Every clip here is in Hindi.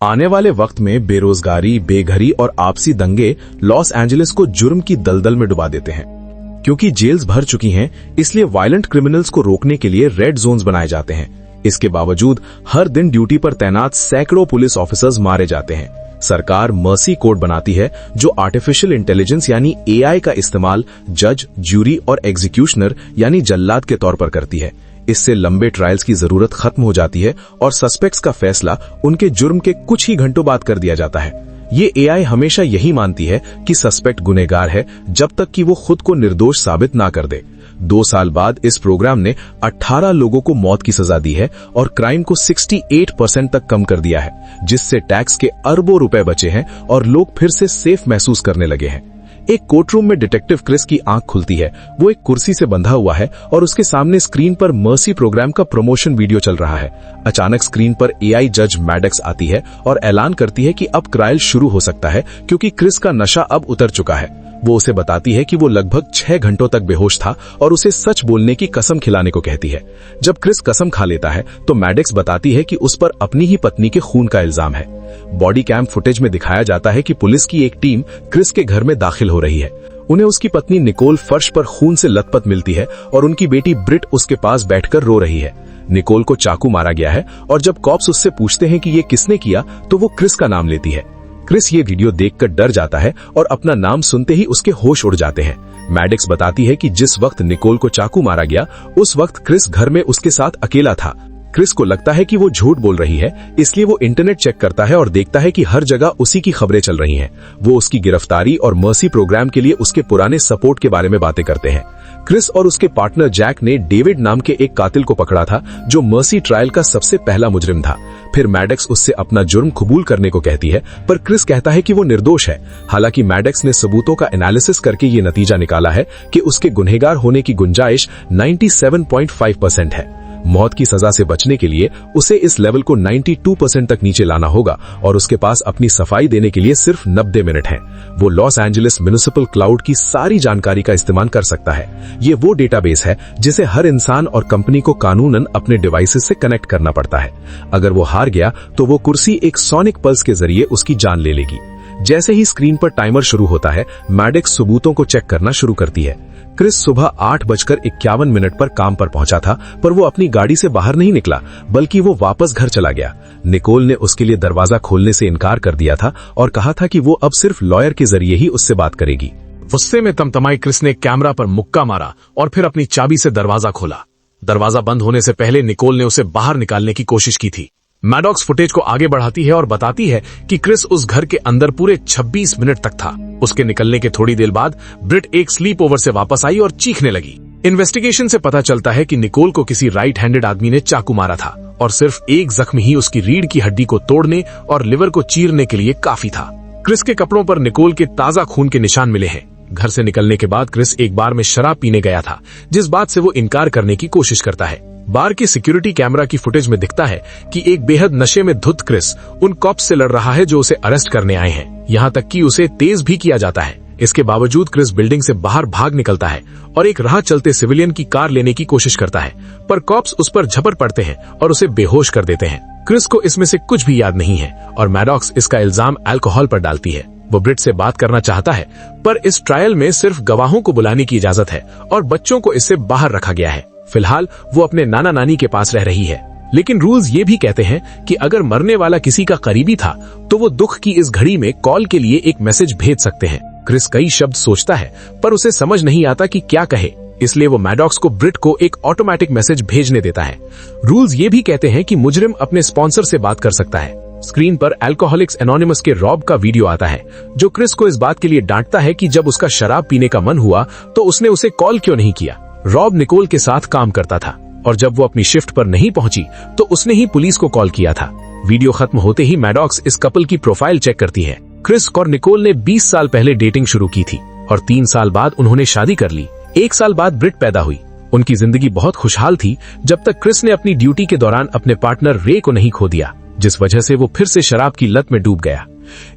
आने वाले वक्त में बेरोजगारी, बेघरी और आपसी दंगे लॉस एंजलिस को जुर्म की दलदल में डुबा देते हैं। क्योंकि जेल्स भर चुकी हैं, इसलिए वायलेंट क्रिमिनल्स को रोकने के लिए रेड जोन्स बनाए जाते हैं। इसके बावजूद हर दिन ड्यूटी पर तैनात सैकड़ों पुलिस ऑफिसर्स मारे जाते हैं। सरकार मर्सी कोड बनाती है जो आर्टिफिशियल इंटेलिजेंस यानी एआई का इस्तेमाल जज, ज्यूरी और एग्जीक्यूशनर यानी जल्लाद के तौर पर करती है। इससे लंबे ट्रायल्स की जरूरत खत्म हो जाती है और सस्पेक्ट्स का फैसला उनके जुर्म के कुछ ही घंटों बाद कर दिया जाता है। ये एआई हमेशा यही मानती है कि सस्पेक्ट गुनहगार है जब तक कि वो खुद को निर्दोष साबित ना कर दे। 2 साल बाद इस प्रोग्राम ने 18 लोगों को मौत की सजा दी है और क्राइम को 68% तक कम कर दिया है, जिससे टैक्स के अरबों रुपए बचे हैं और लोग फिर से सेफ महसूस करने लगे हैं। एक कोर्टरूम में डिटेक्टिव क्रिस की आंख खुलती है। वो एक कुर्सी से बंधा हुआ है और उसके सामने स्क्रीन पर मर्सी प्रोग्राम का प्रमोशन वीडियो चल रहा है। अचानक स्क्रीन पर एआई जज मैडेक्स आती है और ऐलान करती है कि अब ट्रायल शुरू हो सकता है क्योंकि क्रिस का नशा अब उतर चुका है। वो उसे बताती है कि वो लगभग 6 घंटों तक बेहोश था और उसे सच बोलने की कसम खिलाने को कहती है। जब क्रिस कसम खा लेता है तो मैडेक्स बताती है कि उस पर अपनी ही पत्नी के खून का इल्जाम है। बॉडी कैम फुटेज में दिखाया जाता है कि पुलिस की एक टीम क्रिस के घर में दाखिल हो रही है। उन्हें उसकी पत्नी निकोल फर्श पर खून से लथपथ मिलती है और उनकी बेटी ब्रिट उसके पास बैठकर रो रही है। निकोल को चाकू मारा गया है और जब कॉप्स उससे पूछते हैं कि ये किसने किया तो वो क्रिस का नाम लेती है। क्रिस ये वीडियो देखकर डर जाता है और अपना नाम सुनते ही उसके होश उड़ जाते हैं। मैडेक्स बताती है कि जिस वक्त निकोल को चाकू मारा गया उस वक्त क्रिस घर में उसके साथ अकेला था। क्रिस को लगता है कि वो झूठ बोल रही है, इसलिए वो इंटरनेट चेक करता है और देखता है कि हर जगह उसी की खबरें चल रही हैं। वो उसकी गिरफ्तारी और मर्सी प्रोग्राम के लिए उसके पुराने सपोर्ट के बारे में बातें करते हैं। क्रिस और उसके पार्टनर जैक ने डेविड नाम के एक कातिल को पकड़ा था जो मर्सी ट्रायल का सबसे पहला मुजरिम था। फिर मैडेक्स उससे अपना जुर्म कबूल करने को कहती है, पर क्रिस कहता है कि वो निर्दोष है। हालांकि मैडेक्स ने सबूतों का एनालिसिस करके ये नतीजा निकाला है कि उसके गुनहगार होने की गुंजाइश 97.5% है। मौत की सजा से बचने के लिए उसे इस लेवल को 92% तक नीचे लाना होगा और उसके पास अपनी सफाई देने के लिए सिर्फ 90 मिनट हैं। वो लॉस एंजलिस म्युनिसिपल क्लाउड की सारी जानकारी का इस्तेमाल कर सकता है। ये वो डेटाबेस है जिसे हर इंसान और कंपनी को कानूनन अपने डिवाइसेस से कनेक्ट करना पड़ता है। अगर वो हार गया तो वो कुर्सी एक सोनिक पल्स के जरिए उसकी जान ले लेगी। जैसे ही स्क्रीन पर टाइमर शुरू होता है, मैडेक्स सबूतों को चेक करना शुरू करती है। क्रिस सुबह 8:51 पर काम पर पहुंचा था, पर वो अपनी गाड़ी से बाहर नहीं निकला, बल्कि वो वापस घर चला गया। निकोल ने उसके लिए दरवाजा खोलने से इनकार कर दिया था और कहा था कि वो अब सिर्फ लॉयर के जरिए ही उससे बात करेगी। गुस्से में तमतमाई क्रिस ने कैमरा पर मुक्का मारा और फिर अपनी चाबी से दरवाजा खोला। दरवाजा बंद होने से पहले निकोल ने उसे बाहर निकालने की कोशिश की थी। मैडॉक्स फुटेज को आगे बढ़ाती है और बताती है कि क्रिस उस घर के अंदर पूरे 26 मिनट तक था। उसके निकलने के थोड़ी देर बाद ब्रिट एक स्लीप ओवर से वापस आई और चीखने लगी। इन्वेस्टिगेशन से पता चलता है कि निकोल को किसी राइट हैंडेड आदमी ने चाकू मारा था और सिर्फ एक जख्म ही उसकी रीढ़ की हड्डी को तोड़ने और लिवर को चीरने के लिए काफी था। क्रिस के कपड़ों पर निकोल के ताजा खून के निशान मिले हैं। घर से निकलने के बाद क्रिस एक बार में शराब पीने गया था, जिस बात से वो इनकार करने की कोशिश करता है। बार की सिक्योरिटी कैमरा की फुटेज में दिखता है कि एक बेहद नशे में धुत क्रिस उन कॉप्स से लड़ रहा है जो उसे अरेस्ट करने आए हैं। यहाँ तक कि उसे तेज भी किया जाता है। इसके बावजूद क्रिस बिल्डिंग से बाहर भाग निकलता है और एक राह चलते सिविलियन की कार लेने की कोशिश करता है, पर कॉप्स उस पर झपट पड़ते हैं और उसे बेहोश कर देते हैं। क्रिस को इसमें से कुछ भी याद नहीं है और मैडॉक्स इसका इल्जाम अल्कोहल पर डालती है। वो ब्रिट से बात करना चाहता है, पर इस ट्रायल में सिर्फ गवाहों को बुलाने की इजाजत है और बच्चों को इससे बाहर रखा गया है। फिलहाल वो अपने नाना नानी के पास रह रही है, लेकिन रूल्स ये भी कहते हैं कि अगर मरने वाला किसी का करीबी था तो वो दुख की इस घड़ी में कॉल के लिए एक मैसेज भेज सकते हैं। क्रिस कई शब्द सोचता है, पर उसे समझ नहीं आता कि क्या कहे, इसलिए वो मैडॉक्स को ब्रिट को एक ऑटोमेटिक मैसेज भेजने देता है। रूल्स ये भी कहते हैं कि मुजरिम अपने स्पॉन्सर से बात कर सकता है। स्क्रीन पर अल्कोहलिक्स एनोनिमस के रॉब का वीडियो आता है, जो क्रिस को इस बात के लिए डांटता है कि जब उसका शराब पीने का मन हुआ तो उसने उसे कॉल क्यों नहीं किया। रॉब निकोल के साथ काम करता था और जब वो अपनी शिफ्ट पर नहीं पहुंची तो उसने ही पुलिस को कॉल किया था। वीडियो खत्म होते ही मैडॉक्स इस कपल की प्रोफाइल चेक करती है। क्रिस और निकोल ने 20 साल पहले डेटिंग शुरू की थी और 3 साल बाद उन्होंने शादी कर ली। 1 साल बाद ब्रिट पैदा हुई। उनकी जिंदगी बहुत खुशहाल थी जब तक क्रिस ने अपनी ड्यूटी के दौरान अपने पार्टनर रे को नहीं खो दिया, जिस वजह से वो फिर से शराब की लत में डूब गया।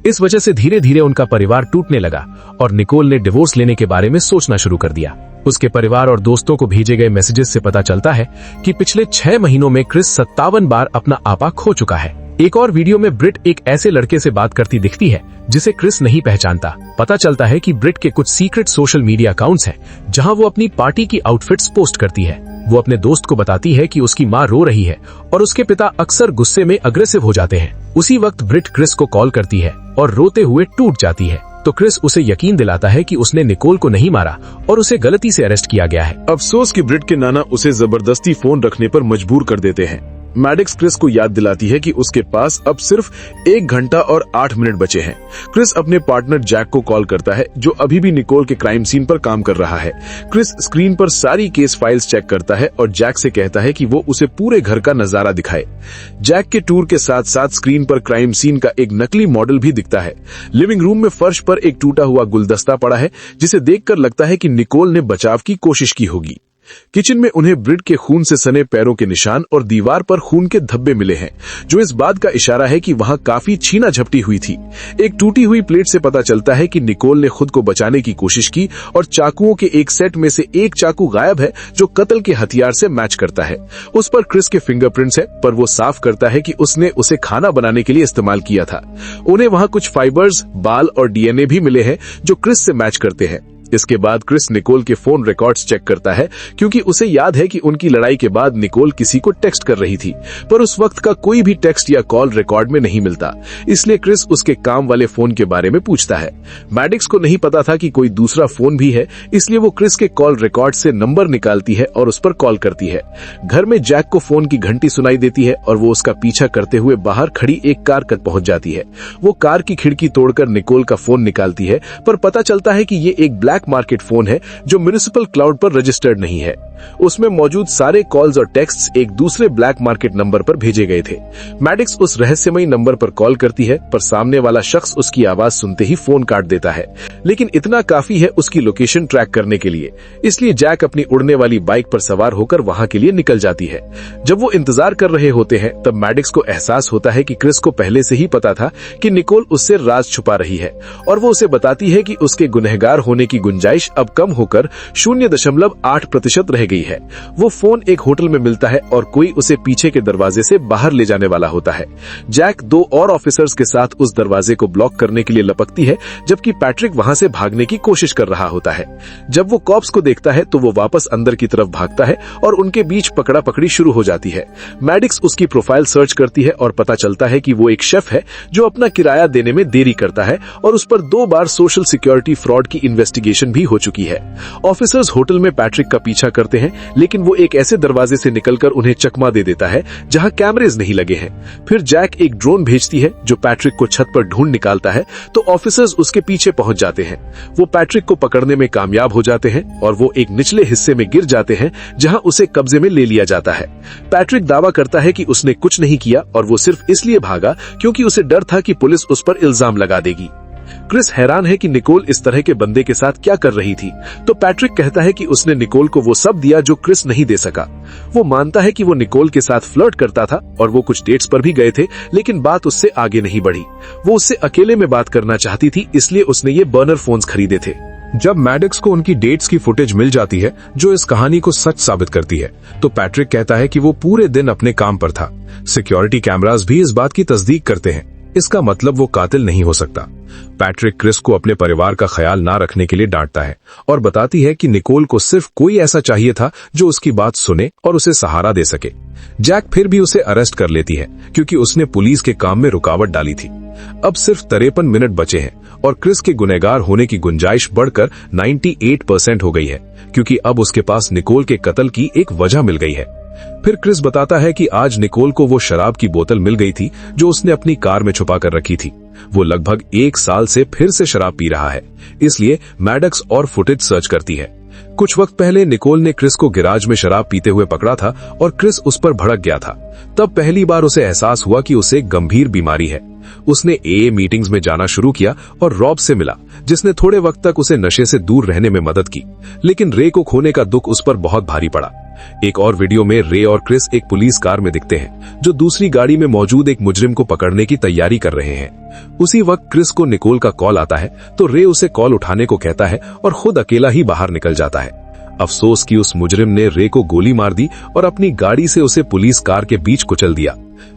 इस वजह से धीरे धीरे उनका परिवार टूटने लगा और निकोल ने डिवोर्स लेने के बारे में सोचना शुरू कर दिया। उसके परिवार और दोस्तों को भेजे गए मैसेजेस से पता चलता है कि पिछले 6 महीनों में क्रिस 57 बार अपना आपा खो चुका है। एक और वीडियो में ब्रिट एक ऐसे लड़के से बात करती दिखती है जिसे क्रिस नहीं पहचानता। पता चलता है कि ब्रिट के कुछ सीक्रेट सोशल मीडिया अकाउंट्स हैं जहां वो अपनी पार्टी की आउटफिट्स पोस्ट करती है। वो अपने दोस्त को बताती है कि उसकी माँ रो रही है और उसके पिता अक्सर गुस्से में अग्रेसिव हो जाते हैं। उसी वक्त ब्रिट क्रिस को कॉल करती है और रोते हुए टूट जाती है, तो क्रिस उसे यकीन दिलाता है कि उसने निकोल को नहीं मारा और उसे गलती से अरेस्ट किया गया है। अफसोस कि ब्रिट के नाना उसे जबरदस्ती फोन रखने पर मजबूर कर देते हैं। मैडिक्स क्रिस को याद दिलाती है कि उसके पास अब सिर्फ 1 घंटा और 8 मिनट बचे हैं। क्रिस अपने पार्टनर जैक को कॉल करता है जो अभी भी निकोल के क्राइम सीन पर काम कर रहा है। क्रिस स्क्रीन पर सारी केस फाइल्स चेक करता है और जैक से कहता है कि वो उसे पूरे घर का नजारा दिखाए। जैक के टूर के साथ साथ स्क्रीन पर क्राइम सीन का एक नकली मॉडल भी दिखता है। लिविंग रूम में फर्श पर एक टूटा हुआ गुलदस्ता पड़ा है जिसे देखकर लगता है कि निकोल ने बचाव की कोशिश की होगी। किचन में उन्हें ब्रिट के खून से सने पैरों के निशान और दीवार पर खून के धब्बे मिले हैं जो इस बात का इशारा है कि वहां काफी छीना झपटी हुई थी। एक टूटी हुई प्लेट से पता चलता है कि निकोल ने खुद को बचाने की कोशिश की और चाकुओं के एक सेट में से एक चाकू गायब है जो कत्ल के हथियार से मैच करता है। उस पर क्रिस के फिंगरप्रिंट्स है पर वो साफ करता है कि उसने उसे खाना बनाने के लिए इस्तेमाल किया था। उन्हें वहां कुछ फाइबर्स, बाल और डीएनए भी मिले हैं जो क्रिस से मैच करते हैं। इसके बाद क्रिस निकोल के फोन रिकॉर्ड्स चेक करता है क्योंकि उसे याद है कि उनकी लड़ाई के बाद निकोल किसी को टेक्स्ट कर रही थी, पर उस वक्त का कोई भी टेक्स्ट या कॉल रिकॉर्ड में नहीं मिलता। इसलिए क्रिस उसके काम वाले फोन के बारे में पूछता है। मैडिक्स को नहीं पता था कि कोई दूसरा फोन भी है, इसलिए वो क्रिस के कॉल रिकॉर्ड से नंबर निकालती है और उस पर कॉल करती है। घर में जैक को फोन की घंटी सुनाई देती है और वो उसका पीछा करते हुए बाहर खड़ी एक कार तक पहुंच जाती है। वो कार की खिड़की तोड़कर निकोल का फोन निकालती है, पर पता चलता है कि ये एक ब्लैक मार्केट फोन है जो म्युनिसिपल क्लाउड पर रजिस्टर्ड नहीं है। उसमें मौजूद सारे कॉल्स और टेक्स्ट्स एक दूसरे ब्लैक मार्केट नंबर पर भेजे गए थे। मैडिक्स उस रहस्यमयी नंबर पर कॉल करती है, पर सामने वाला शख्स उसकी आवाज सुनते ही फोन काट देता है। लेकिन इतना काफी है उसकी लोकेशन ट्रैक करने के लिए, इसलिए जैक अपनी उड़ने वाली बाइक पर सवार होकर वहां के लिए निकल जाती है। जब वो इंतजार कर रहे होते हैं तब मैडिक्स को एहसास होता है कि क्रिस को पहले से ही पता था कि निकोल उससे राज छुपा रही है और वो उसे बताती है कि उसके गुनहगार होने की गुंजाइश अब कम होकर 0.8% रह गई है। वो फोन एक होटल में मिलता है और कोई उसे पीछे के दरवाजे से बाहर ले जाने वाला होता है। जैक 2 और ऑफिसर्स के साथ उस दरवाजे को ब्लॉक करने के लिए लपकती है, जबकि पैट्रिक वहां से भागने की कोशिश कर रहा होता है। जब वो कॉप्स को देखता है तो वो वापस अंदर की तरफ भागता है और उनके बीच पकड़ा पकड़ी शुरू हो जाती है। मैडिक्स उसकी प्रोफाइल सर्च करती है और पता चलता है कि वो एक शेफ है जो अपना किराया देने में देरी करता है और उस पर 2 बार सोशल सिक्योरिटी फ्रॉड की इन्वेस्टिगेशन भी हो चुकी है। ऑफिसर्स होटल में पैट्रिक का पीछा करते हैं, लेकिन वो एक ऐसे दरवाजे से निकलकर उन्हें चकमा दे देता है जहां कैमरेज नहीं लगे हैं। फिर जैक एक ड्रोन भेजती है जो पैट्रिक को छत पर ढूंढ निकालता है, तो ऑफिसर्स उसके पीछे पहुंच जाते हैं। वो पैट्रिक को पकड़ने में कामयाब हो जाते हैं और वो एक निचले हिस्से में गिर जाते हैं जहां उसे कब्जे में ले लिया जाता है। पैट्रिक दावा करता है कि उसने कुछ नहीं किया और वो सिर्फ इसलिए भागा क्योंकि उसे डर था कि पुलिस उस पर इल्जाम लगा देगी। क्रिस हैरान है कि निकोल इस तरह के बंदे के साथ क्या कर रही थी, तो पैट्रिक कहता है कि उसने निकोल को वो सब दिया जो क्रिस नहीं दे सका। वो मानता है कि वो निकोल के साथ फ्लर्ट करता था और वो कुछ डेट्स पर भी गए थे, लेकिन बात उससे आगे नहीं बढ़ी। वो उससे अकेले में बात करना चाहती थी, इसलिए उसने ये बर्नर फोन्स खरीदे थे। जब मैडिक्स को उनकी डेट्स की फुटेज मिल जाती है जो इस कहानी को सच साबित करती है, तो पैट्रिक कहता है कि वो पूरे दिन अपने काम पर था। सिक्योरिटी कैमरास भी इस बात की तस्दीक करते हैं। इसका मतलब वो कातिल नहीं हो सकता। पैट्रिक क्रिस को अपने परिवार का ख्याल ना रखने के लिए डांटता है और बताती है कि निकोल को सिर्फ कोई ऐसा चाहिए था जो उसकी बात सुने और उसे सहारा दे सके। जैक फिर भी उसे अरेस्ट कर लेती है क्योंकि उसने पुलिस के काम में रुकावट डाली थी। अब सिर्फ 53 मिनट बचे हैं और क्रिस के गुनहगार होने की गुंजाइश बढ़कर 98% हो गई है, क्योंकि अब उसके पास निकोल के कत्ल की एक वजह मिल गई है। फिर क्रिस बताता है कि आज निकोल को वो शराब की बोतल मिल गई थी जो उसने अपनी कार में छुपा कर रखी थी। वो लगभग 1 साल से फिर से शराब पी रहा है, इसलिए मैडिक्स और फुटेज सर्च करती है। कुछ वक्त पहले निकोल ने क्रिस को गैराज में शराब पीते हुए पकड़ा था और क्रिस उस पर भड़क गया था। तब पहली बार उसे एहसास हुआ कि उसे गंभीर बीमारी है। उसने AA मीटिंग्स में जाना शुरू किया और रॉब से मिला, जिसने थोड़े वक्त तक उसे नशे से दूर रहने में मदद की, लेकिन रे को खोने का दुख उस पर बहुत भारी पड़ा। एक और वीडियो में रे और क्रिस एक पुलिस कार में दिखते हैं जो दूसरी गाड़ी में मौजूद एक मुजरिम को पकड़ने की तैयारी कर रहे हैं। उसी वक्त क्रिस को निकोल का कॉल आता है, तो रे उसे कॉल उठाने को कहता है और खुद अकेला ही बाहर निकल जाता है। अफसोस कि उस मुजरिम ने रे को गोली मार दी और अपनी गाड़ी से उसे पुलिस कार के बीच कुचल दिया।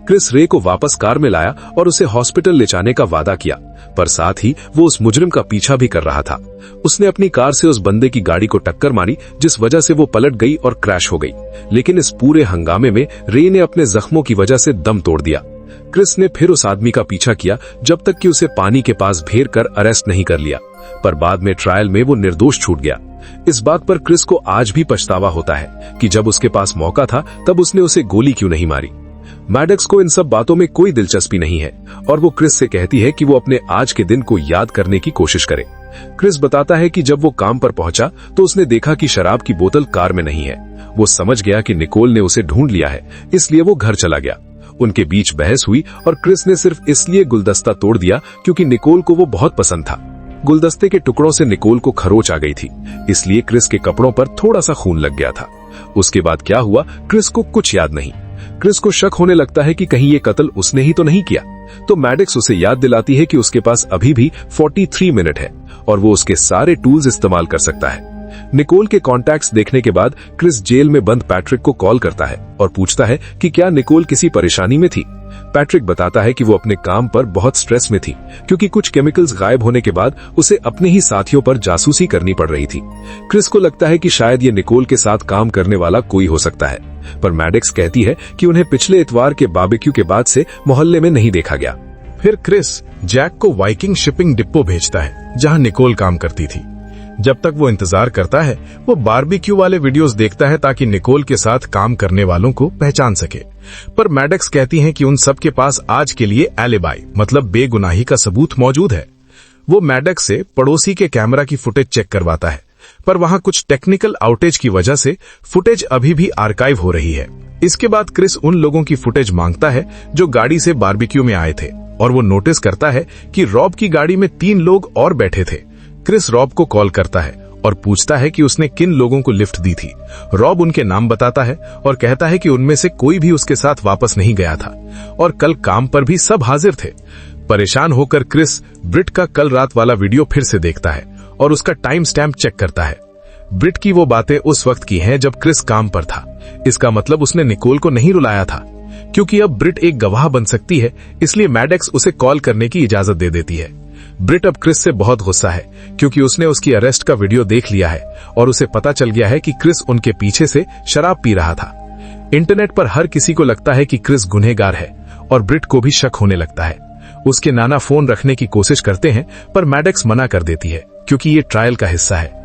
क्रिस रे को वापस कार में लाया और उसे हॉस्पिटल ले जाने का वादा किया, पर साथ ही वो उस मुजरिम का पीछा भी कर रहा था। उसने अपनी कार से उस बंदे की गाड़ी को टक्कर मारी, जिस वजह से वो पलट गई और क्रैश हो गई। लेकिन इस पूरे हंगामे में रे ने अपने जख्मों की वजह से दम तोड़ दिया। क्रिस ने फिर उस आदमी का पीछा किया जब तक कि उसे पानी के पास घेर कर अरेस्ट नहीं कर लिया, पर बाद में ट्रायल में वो निर्दोष छूट गया। इस बात पर क्रिस को आज भी पछतावा होता है कि जब उसके पास मौका था तब उसने उसे गोली क्यों नहीं मारी। मैडक्स को इन सब बातों में कोई दिलचस्पी नहीं है और वो क्रिस से कहती है कि वो अपने आज के दिन को याद करने की कोशिश करे। क्रिस बताता है कि जब वो काम पर पहुंचा तो उसने देखा कि शराब की बोतल कार में नहीं है। वो समझ गया कि निकोल ने उसे ढूंढ लिया है, इसलिए वो घर चला गया। उनके बीच बहस हुई और क्रिस ने सिर्फ इसलिए गुलदस्ता तोड़ दिया क्योंकि निकोल को वो बहुत पसंद था। गुलदस्ते के टुकड़ों से निकोल को खरोच आ गई थी, इसलिए क्रिस के कपड़ों पर थोड़ा सा खून लग गया था। उसके बाद क्या हुआ क्रिस को कुछ याद नहीं। क्रिस को शक होने लगता है कि कहीं ये कत्ल उसने ही तो नहीं किया, तो मैडक्स उसे याद दिलाती है कि उसके पास अभी भी 43 मिनट है और वो उसके सारे टूल्स इस्तेमाल कर सकता है। निकोल के कॉन्टैक्ट्स देखने के बाद क्रिस जेल में बंद पैट्रिक को कॉल करता है और पूछता है कि क्या निकोल किसी परेशानी में थी। पैट्रिक बताता है कि वो अपने काम पर बहुत स्ट्रेस में थी क्योंकि कुछ केमिकल्स गायब होने के बाद उसे अपने ही साथियों पर जासूसी करनी पड़ रही थी। क्रिस को लगता है कि शायद ये निकोल के साथ काम करने वाला कोई हो सकता है, पर मैडक्स कहती है कि उन्हें पिछले इतवार के बारबेक्यू के बाद से मोहल्ले में नहीं देखा गया। फिर क्रिस जैक को वाइकिंग शिपिंग डिपो भेजता है जहां निकोल काम करती थी। जब तक वो इंतजार करता है वो बारबेक्यू वाले वीडियोस देखता है ताकि निकोल के साथ काम करने वालों को पहचान सके, पर मैडक्स कहती हैं कि उन सब के पास आज के लिए एलिबाई मतलब बेगुनाही का सबूत मौजूद है। वो मैडक्स से पड़ोसी के कैमरा की फुटेज चेक करवाता है, पर वहां कुछ टेक्निकल आउटेज की वजह से फुटेज अभी भी आर्काइव हो रही है। इसके बाद क्रिस उन लोगों की फुटेज मांगता है जो गाड़ी से बारबेक्यू में आए थे और वो नोटिस करता है कि रॉब की गाड़ी में 3 लोग और बैठे थे। क्रिस रॉब को कॉल करता है और पूछता है कि उसने किन लोगों को लिफ्ट दी थी। रॉब उनके नाम बताता है और कहता है कि उनमें से कोई भी उसके साथ वापस नहीं गया था और कल काम पर भी सब हाजिर थे। परेशान होकर क्रिस ब्रिट का कल रात वाला वीडियो फिर से देखता है और उसका टाइम स्टैम्प चेक करता है। ब्रिट की वो बातें उस वक्त की हैं जब क्रिस काम पर था। इसका मतलब उसने निकोल को नहीं रुलाया था। क्योंकि अब ब्रिट एक गवाह बन सकती है, इसलिए मैडक्स उसे कॉल करने की इजाजत दे देती है। ब्रिट अब क्रिस से बहुत गुस्सा है क्योंकि उसने उसकी अरेस्ट का वीडियो देख लिया है और उसे पता चल गया है कि क्रिस उनके पीछे से शराब पी रहा था। इंटरनेट पर हर किसी को लगता है कि क्रिस गुनहगार है और ब्रिट को भी शक होने लगता है। उसके नाना फोन रखने की कोशिश करते हैं, पर मैडक्स मना कर देती है क्योंकि ये ट्रायल का हिस्सा है।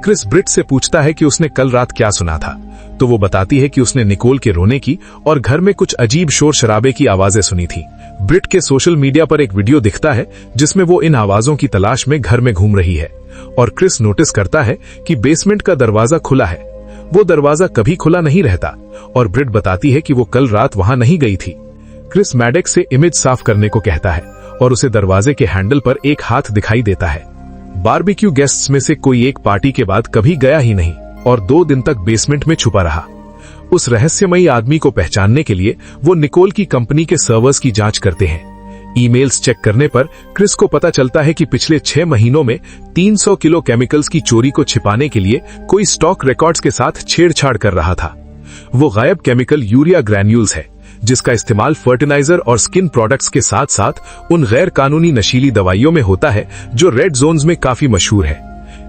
क्रिस ब्रिट से पूछता है कि उसने कल रात क्या सुना था, तो वो बताती है कि उसने निकोल के रोने की और घर में कुछ अजीब शोर शराबे की आवाजें सुनी थी। ब्रिट के सोशल मीडिया पर एक वीडियो दिखता है जिसमें वो इन आवाजों की तलाश में घर में घूम रही है और क्रिस नोटिस करता है कि बेसमेंट का दरवाजा खुला है। वो दरवाजा कभी खुला नहीं रहता और ब्रिट बताती है कि वो कल रात वहां नहीं गई थी। क्रिस मैडक्स से इमेज साफ करने को कहता है और उसे दरवाजे के हैंडल पर एक हाथ दिखाई देता है। बारबेक्यू गेस्ट्स में से कोई एक पार्टी के बाद कभी गया ही नहीं और 2 दिन तक बेसमेंट में छुपा रहा। उस रहस्यमयी आदमी को पहचानने के लिए वो निकोल की कंपनी के सर्वर्स की जांच करते हैं। ईमेल्स चेक करने पर क्रिस को पता चलता है कि पिछले 6 महीनों में 300 किलो केमिकल्स की चोरी को छिपाने के लिए कोई स्टॉक रिकॉर्ड्स के साथ छेड़छाड़ कर रहा था। वो गायब केमिकल यूरिया ग्रैन्यूल्स है जिसका इस्तेमाल फर्टिलाइजर और स्किन प्रोडक्ट्स के साथ साथ उन गैर कानूनी नशीली दवाइयों में होता है जो रेड जोन्स में काफी मशहूर है।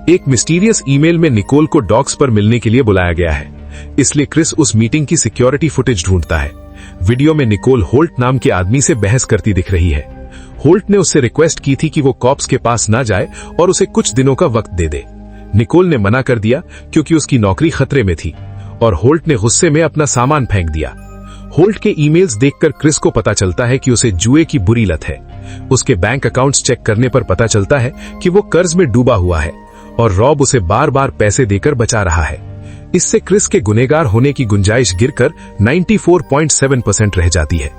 एक मिस्टीरियस ईमेल में निकोल को डॉक्स पर मिलने के लिए बुलाया गया है, इसलिए क्रिस उस मीटिंग की सिक्योरिटी फुटेज ढूंढता है। वीडियो में निकोल होल्ट नाम के आदमी से बहस करती दिख रही है। होल्ट ने उससे रिक्वेस्ट की थी कि वो कॉप्स के पास ना जाए और उसे कुछ दिनों का वक्त दे दे। निकोल ने मना कर दिया क्योंकि उसकी नौकरी खतरे में थी और होल्ट ने गुस्से में अपना सामान फेंक दिया। होल्ट के ईमेल्स देखकर क्रिस को पता चलता है कि उसे जुए की बुरी लत है। उसके बैंक अकाउंट्स चेक करने पर पता चलता है कि वो कर्ज में डूबा हुआ है और रॉब उसे बार बार पैसे देकर बचा रहा है। इससे क्रिस के गुनहगार होने की गुंजाइश गिरकर 94.7% रह जाती है।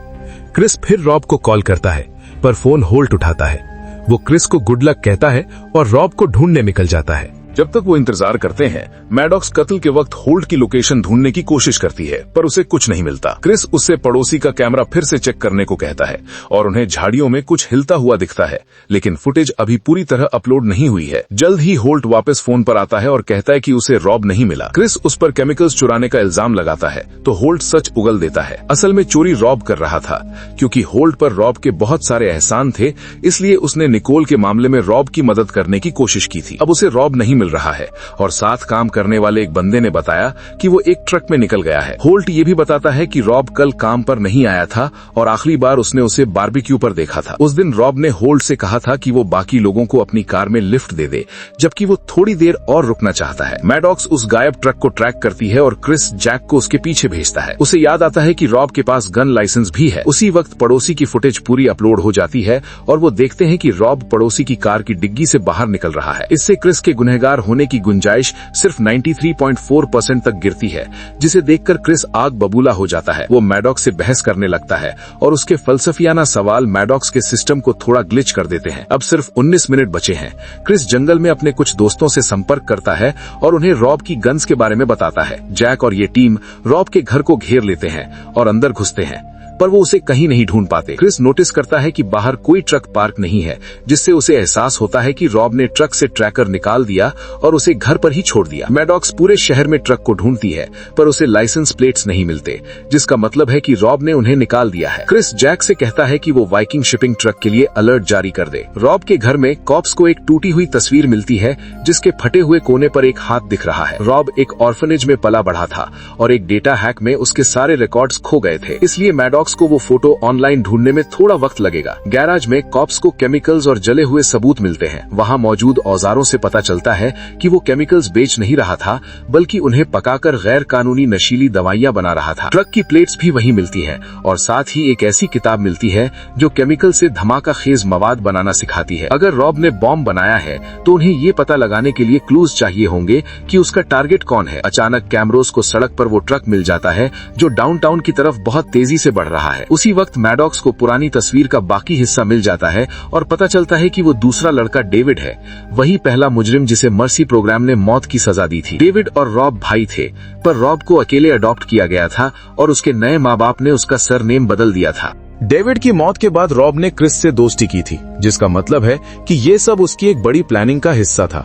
क्रिस फिर रॉब को कॉल करता है, पर फोन होल्ट उठाता है। वो क्रिस को गुड लक कहता है और रॉब को ढूंढने निकल जाता है। जब तक वो इंतजार करते हैं, मैडॉक्स कत्ल के वक्त होल्ट की लोकेशन ढूंढने की कोशिश करती है, पर उसे कुछ नहीं मिलता। क्रिस उससे पड़ोसी का कैमरा फिर से चेक करने को कहता है और उन्हें झाड़ियों में कुछ हिलता हुआ दिखता है, लेकिन फुटेज अभी पूरी तरह अपलोड नहीं हुई है। जल्द ही होल्ट वापस फोन पर आता है और कहता है कि उसे रॉब नहीं मिला। क्रिस उस पर केमिकल्स चुराने का इल्जाम लगाता है तो होल्ट सच उगल देता है। असल में चोरी रॉब कर रहा था, क्योंकि होल्ट पर रॉब के बहुत सारे एहसान थे, इसलिए उसने निकोल के मामले में रॉब की मदद करने की कोशिश की थी। अब उसे रॉब नहीं मिल रहा है और साथ काम करने वाले एक बंदे ने बताया कि वो एक ट्रक में निकल गया है। होल्ट ये भी बताता है कि रॉब कल काम पर नहीं आया था और आखिरी बार उसने उसे बारबेक्यू पर देखा था। उस दिन रॉब ने होल्ट से कहा था कि वो बाकी लोगों को अपनी कार में लिफ्ट दे दे, जबकि वो थोड़ी देर और रुकना चाहता है। मैडॉक्स उस गायब ट्रक को ट्रैक करती है और क्रिस जैक को उसके पीछे भेजता है। उसे याद आता है कि रॉब के पास गन लाइसेंस भी है। उसी वक्त पड़ोसी की फुटेज पूरी अपलोड हो जाती है और वो देखते हैं कि रॉब पड़ोसी की कार की डिग्गी से बाहर निकल रहा है। इससे क्रिस के गुनहगार होने की गुंजाइश सिर्फ 93.4% तक गिरती है, जिसे देखकर क्रिस आग बबूला हो जाता है। वो मैडॉक्स से बहस करने लगता है और उसके फलसफियाना सवाल मैडॉक्स के सिस्टम को थोड़ा ग्लिच कर देते हैं। अब सिर्फ 19 मिनट बचे हैं। क्रिस जंगल में अपने कुछ दोस्तों से संपर्क करता है और उन्हें रॉब की गन्स के बारे में बताता है। जैक और ये टीम रॉब के घर को घेर लेते हैं और अंदर घुसते हैं, पर वो उसे कहीं नहीं ढूंढ पाते। क्रिस नोटिस करता है कि बाहर कोई ट्रक पार्क नहीं है, जिससे उसे एहसास होता है कि रॉब ने ट्रक से ट्रैकर निकाल दिया और उसे घर पर ही छोड़ दिया। मैडॉक्स पूरे शहर में ट्रक को ढूंढती है, पर उसे लाइसेंस प्लेट्स नहीं मिलते, जिसका मतलब है कि रॉब ने उन्हें निकाल दिया है। क्रिस जैक से कहता है कि वो वाइकिंग शिपिंग ट्रक के लिए अलर्ट जारी कर दे। रॉब के घर में कॉप्स को एक टूटी हुई तस्वीर मिलती है, जिसके फटे हुए कोने पर एक हाथ दिख रहा है। रॉब एक ऑर्फनेज में पला बढ़ा था और एक डेटा हैक में उसके सारे रिकॉर्ड्स खो गए थे, इसलिए मैडॉक्स को वो फोटो ऑनलाइन ढूंढने में थोड़ा वक्त लगेगा। गैराज में कॉप्स को केमिकल्स और जले हुए सबूत मिलते हैं। वहाँ मौजूद औजारों से पता चलता है कि वो केमिकल्स बेच नहीं रहा था, बल्कि उन्हें पकाकर गैर कानूनी नशीली दवाइयाँ बना रहा था। ट्रक की प्लेट्स भी वहीं मिलती हैं और साथ ही एक ऐसी किताब मिलती है जो केमिकल से धमाका खेज मवाद बनाना सिखाती है। अगर रॉब ने बॉम्ब बनाया है तो उन्हें ये पता लगाने के लिए क्लूज चाहिए होंगे कि उसका टारगेट कौन है। अचानक कैमरोस को सड़क पर वो ट्रक मिल जाता है जो डाउनटाउन की तरफ बहुत तेजी से बढ़ रहा है। उसी वक्त मैडॉक्स को पुरानी तस्वीर का बाकी हिस्सा मिल जाता है और पता चलता है कि वो दूसरा लड़का डेविड है, वही पहला मुजरिम जिसे मर्सी प्रोग्राम ने मौत की सजा दी थी। डेविड और रॉब भाई थे, पर रॉब को अकेले अडॉप्ट किया गया था और उसके नए माँ बाप ने उसका सरनेम बदल दिया था। डेविड की मौत के बाद रॉब ने क्रिस से दोस्ती की थी, जिसका मतलब है कि ये सब उसकी एक बड़ी प्लानिंग का हिस्सा था।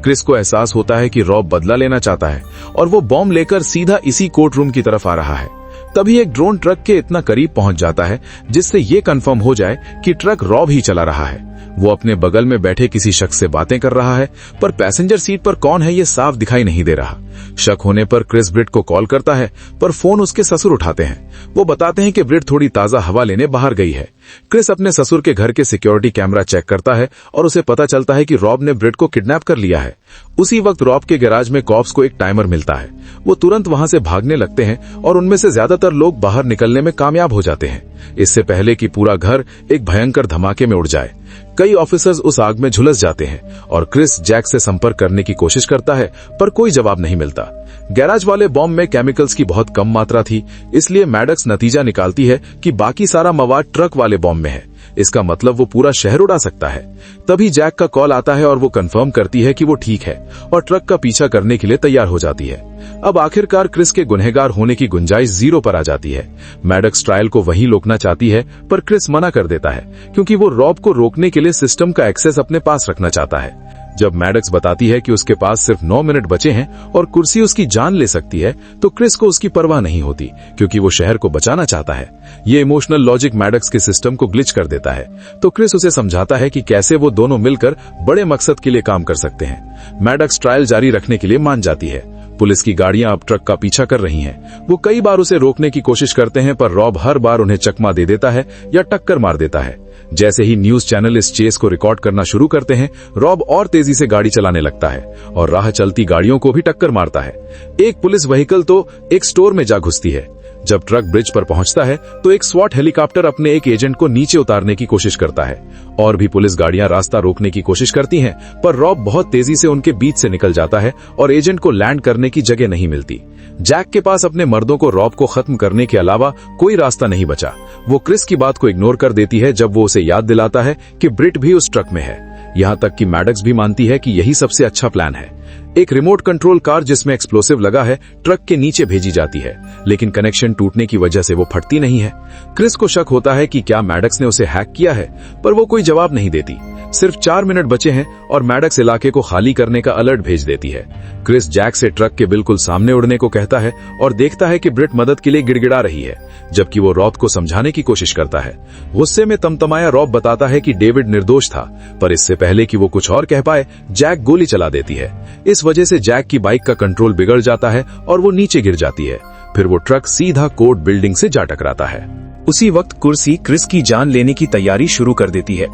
क्रिस को एहसास होता है कि रॉब बदला लेना चाहता है और वो बॉम्ब लेकर सीधा इसी कोर्ट रूम की तरफ आ रहा है। तभी एक ड्रोन ट्रक के इतना करीब पहुंच जाता है जिससे ये कंफर्म हो जाए कि ट्रक रॉब ही चला रहा है। वो अपने बगल में बैठे किसी शख्स से बातें कर रहा है, पर पैसेंजर सीट पर कौन है ये साफ दिखाई नहीं दे रहा। शक होने पर क्रिस ब्रिट को कॉल करता है, पर फोन उसके ससुर उठाते हैं। वो बताते हैं कि ब्रिट थोड़ी ताजा हवा लेने बाहर गई है। क्रिस अपने ससुर के घर के सिक्योरिटी कैमरा चेक करता है और उसे पता चलता है कि रॉब ने ब्रिट को किडनैप कर लिया है। उसी वक्त रॉब के गैराज में कॉप्स को एक टाइमर मिलता है। वो तुरंत वहां से भागने लगते हैं और उनमें से ज्यादातर लोग बाहर निकलने में कामयाब हो जाते हैं, इससे पहले कि पूरा घर एक भयंकर धमाके में उड़ जाए। कई ऑफिसर्स उस आग में झुलस जाते हैं और क्रिस जैक से संपर्क करने की कोशिश करता है, पर कोई जवाब नहीं मिलता। गैराज वाले बॉम्ब में केमिकल्स की बहुत कम मात्रा थी, इसलिए मैडॉक्स नतीजा निकालती है कि बाकी सारा मवाद ट्रक वाले बॉम्ब में है। इसका मतलब वो पूरा शहर उड़ा सकता है। तभी जैक का कॉल आता है और वो कंफर्म करती है कि वो ठीक है और ट्रक का पीछा करने के लिए तैयार हो जाती है। अब आखिरकार क्रिस के गुनहगार होने की गुंजाइश 0 पर आ जाती है। मैडॉक्स ट्रायल को वहीं रोकना चाहती है, पर क्रिस मना कर देता है क्योंकि वो रॉब को रोकने के लिए सिस्टम का एक्सेस अपने पास रखना चाहता है। जब मैडॉक्स बताती है कि उसके पास सिर्फ 9 मिनट बचे हैं और कुर्सी उसकी जान ले सकती है, तो क्रिस को उसकी परवाह नहीं होती, क्योंकि वो शहर को बचाना चाहता है। ये इमोशनल लॉजिक मैडॉक्स के सिस्टम को ग्लिच कर देता है, तो क्रिस उसे समझाता है कि कैसे वो दोनों मिलकर बड़े मकसद के लिए काम कर सकते हैं। मैडॉक्स ट्रायल जारी रखने के लिए मान जाती है। पुलिस की गाड़ियां अब ट्रक का पीछा कर रही हैं। वो कई बार उसे रोकने की कोशिश करते हैं, पर रॉब हर बार उन्हें चकमा दे देता है या टक्कर मार देता है। जैसे ही न्यूज चैनल इस चेस को रिकॉर्ड करना शुरू करते हैं, रॉब और तेजी से गाड़ी चलाने लगता है और राह चलती गाड़ियों को भी टक्कर मारता है। एक पुलिस व्हीकल तो एक स्टोर में जा घुसती है। जब ट्रक ब्रिज पर पहुंचता है तो एक स्वॉट हेलीकॉप्टर अपने एक एजेंट को नीचे उतारने की कोशिश करता है। और भी पुलिस गाड़ियां रास्ता रोकने की कोशिश करती हैं, पर रॉब बहुत तेजी से उनके बीच से निकल जाता है और एजेंट को लैंड करने की जगह नहीं मिलती। जैक के पास अपने मर्दों को रॉब को खत्म करने के अलावा कोई रास्ता नहीं बचा। वो क्रिस की बात को इग्नोर कर देती है जब वो उसे याद दिलाता है कि ब्रिट भी उस ट्रक में है। यहाँ तक कि मैडक्स भी मानती है कि यही सबसे अच्छा प्लान है। एक रिमोट कंट्रोल कार जिसमें एक्सप्लोसिव लगा है ट्रक के नीचे भेजी जाती है, लेकिन कनेक्शन टूटने की वजह से वो फटती नहीं है। क्रिस को शक होता है कि क्या मैडक्स ने उसे हैक किया है, पर वो कोई जवाब नहीं देती। सिर्फ 4 मिनट बचे हैं और मैडक्स इलाके को खाली करने का अलर्ट भेज देती है। क्रिस जैक से ट्रक के बिल्कुल सामने उड़ने को कहता है और देखता है कि ब्रिट मदद के लिए गिड़गिड़ा रही है, जबकि वो रॉब को समझाने की कोशिश करता है। गुस्से में तमतमाया रॉब बताता है कि डेविड निर्दोष था, पर इससे पहले कि वो कुछ और कह पाए जैक गोली चला देती है। इस वजह से जैक की बाइक का कंट्रोल बिगड़ जाता है और वो नीचे गिर जाती है। फिर वो ट्रक सीधा कोर्ट बिल्डिंग से जा टकराता है। उसी वक्त कुर्सी क्रिस की जान लेने की तैयारी शुरू कर देती है।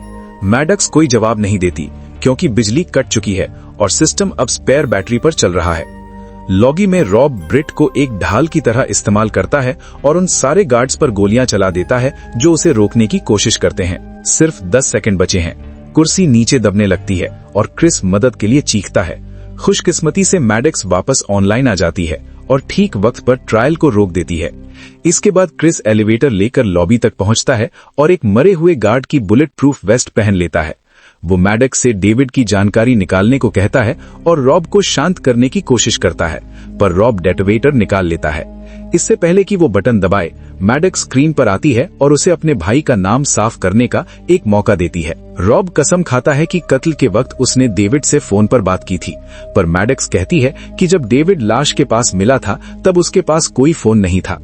मैडक्स कोई जवाब नहीं देती क्योंकि बिजली कट चुकी है और सिस्टम अब स्पेयर बैटरी पर चल रहा है। लॉगी में रॉब ब्रिट को एक ढाल की तरह इस्तेमाल करता है और उन सारे गार्ड्स पर गोलियां चला देता है जो उसे रोकने की कोशिश करते हैं। सिर्फ 10 सेकंड बचे हैं। कुर्सी नीचे दबने लगती है और क्रिस मदद के लिए चीखता है। खुशकिस्मती से मैडक्स वापस ऑनलाइन आ जाती है और ठीक वक्त पर ट्रायल को रोक देती है। इसके बाद क्रिस एलिवेटर लेकर लॉबी तक पहुंचता है और एक मरे हुए गार्ड की बुलेट प्रूफ वेस्ट पहन लेता है। वो मैडक्स से डेविड की जानकारी निकालने को कहता है और रॉब को शांत करने की कोशिश करता है, पर रॉब डेटोनेटर निकाल लेता है। इससे पहले कि वो बटन दबाए, मैडक्स स्क्रीन पर आती है और उसे अपने भाई का नाम साफ करने का एक मौका देती है। रॉब कसम खाता है कि कत्ल के वक्त उसने डेविड से फोन पर बात की थी, पर मैडक्स कहती है कि जब डेविड लाश के पास मिला था तब उसके पास कोई फोन नहीं था।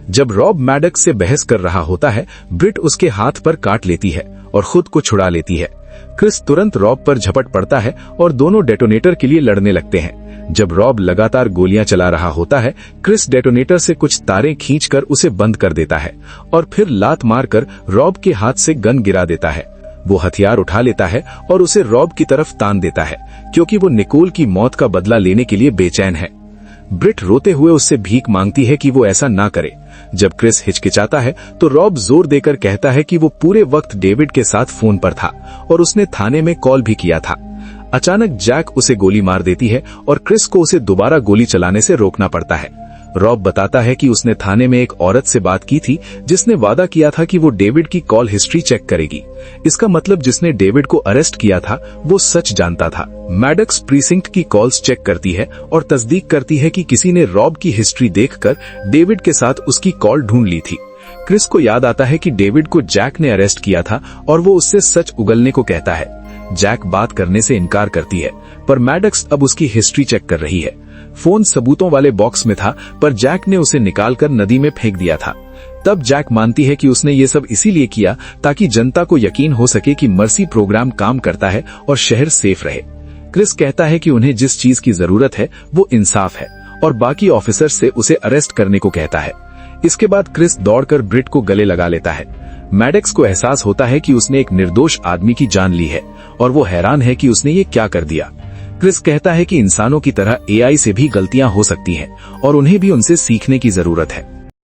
जब रॉब मैडक्स से बहस कर रहा होता है, ब्रिट उसके हाथ पर काट लेती है और खुद को छुड़ा लेती है। क्रिस तुरंत रॉब पर झपट पड़ता है और दोनों डेटोनेटर के लिए लड़ने लगते हैं। जब रॉब लगातार गोलियां चला रहा होता है, क्रिस डेटोनेटर से कुछ तारें खींचकर उसे बंद कर देता है और फिर लात मारकर रॉब के हाथ से गन गिरा देता है। वो हथियार उठा लेता है और उसे रॉब की तरफ तान देता है क्योंकि वो निकोल की मौत का बदला लेने के लिए बेचैन है। ब्रिट रोते हुए उससे भीख मांगती है कि वो ऐसा ना करे। जब क्रिस हिचकिचाता है तो रॉब जोर देकर कहता है कि वो पूरे वक्त डेविड के साथ फोन पर था और उसने थाने में कॉल भी किया था। अचानक जैक उसे गोली मार देती है और क्रिस को उसे दोबारा गोली चलाने से रोकना पड़ता है। रॉब बताता है कि उसने थाने में एक औरत से बात की थी जिसने वादा किया था कि वो डेविड की कॉल हिस्ट्री चेक करेगी। इसका मतलब जिसने डेविड को अरेस्ट किया था वो सच जानता था। मैडक्स प्रीसिंक्ट की कॉल्स चेक करती है और तस्दीक करती है कि किसी ने रॉब की हिस्ट्री देखकर डेविड के साथ उसकी कॉल ढूंढ ली थी। क्रिस को याद आता है कि डेविड को जैक ने अरेस्ट किया था और वो उससे सच उगलने को कहता है। जैक बात करने से इनकार करती है, पर मैडक्स अब उसकी हिस्ट्री चेक कर रही है। फोन सबूतों वाले बॉक्स में था, पर जैक ने उसे निकालकर नदी में फेंक दिया था। तब जैक मानती है कि उसने ये सब इसीलिए किया ताकि जनता को यकीन हो सके कि मर्सी प्रोग्राम काम करता है और शहर सेफ रहे। क्रिस कहता है कि उन्हें जिस चीज की जरूरत है वो इंसाफ है और बाकी ऑफिसर से उसे अरेस्ट करने को कहता है। इसके बाद क्रिस दौड़कर ब्रिट को गले लगा लेता है। मैडक्स को एहसास होता है कि उसने एक निर्दोष आदमी की जान ली है और वो हैरान है कि उसने ये क्या कर दिया। क्रिस कहता है कि इंसानों की तरह एआई से भी गलतियां हो सकती हैं और उन्हें भी उनसे सीखने की जरूरत है।